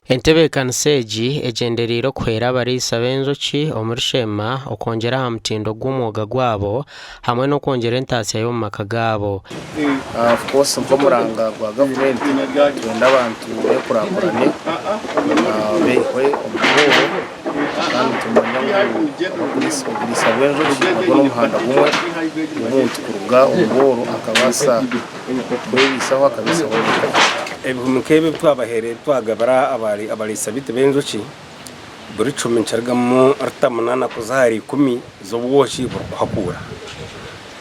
Entebe kanseji ejenderiro kwera abariisa b'enjoki omuri Sheema okongera aha mutindo gw'omwuga gwabo hamwe n'okwongera entaasya y'omu maka gaabo. Of course nk'omuranga gwa Gavumenti twenda abantu beekurakurane beihwe obworo kandi tumanya obuguriisa bw'enjoki nabwo n'omuhanda gumwe omuntu kuruga obworo akabaasa kwebiisaho akabiisaho ebihumi nk'ebi twabahereye twagabira abariisa bitu b'enjoki buri 10 nchargamu 8 kuzahari 10 z'obwoki burikuhakura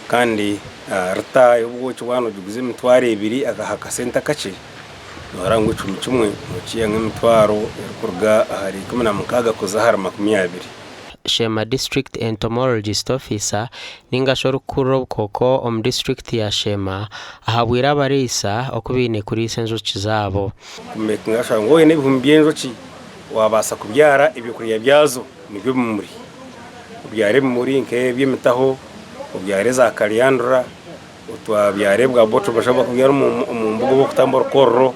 kandi rita y'obwoki wano juguze emitwaro 2 agahaka sente kace norango 11 mukiya nk'emitwaro kuruga ahari 16 kuzahari 20. Sheema District Entomologist Officer ningasho rukuru koko om district ya Sheema ahabwira abariisa okubine kuriisa enjoki zaabo. Ngasho ngo ene ebihumi by'enjoki wabasa kubyara ebyokurya byazo nibyo omuri ubyare muri nk'ebyemitaho ubyare za kaliandra utwabyare bwa boto bashaba kubyara mu mbugo bwo kutambura korro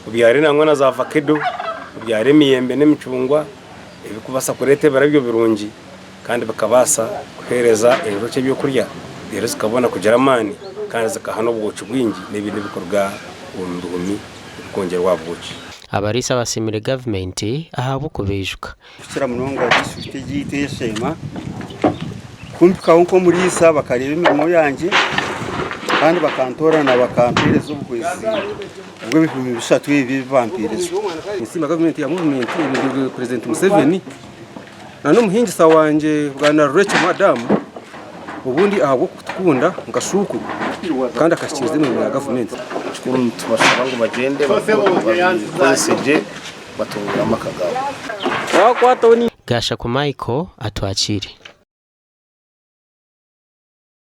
ubyare nangwa na za avocado ubyare miyembe n'emicungwa ebikubasa kurete barabyo birungi kandi bakabasa kuhereza enjoki byo kurya rero zikabona kugira amani kandi zikahano ubwoci bwingi n'ibindi bikorwa ubihumi kongerwa bwoci. Abariisa basimire Gavumenti ahabu kubijuka kukira munonga district y'ite Sheema kumpika onko muriisa bakareba imirimo yanjye kandi bakantora na bakampireza ubwezi ubwo bihumi bishatu ibi bampireza Insima Gavumenti ya movement ibindi President Museveni na n'umuhingisa wanje bwana Rachel Madam ubundi ahabwo kutukunda ngashuku kandi akashikiriza mu ya Gavumenti kuri tubashaba ngo bagende baseje batungura amakagabo gasha ku Michael atwakire.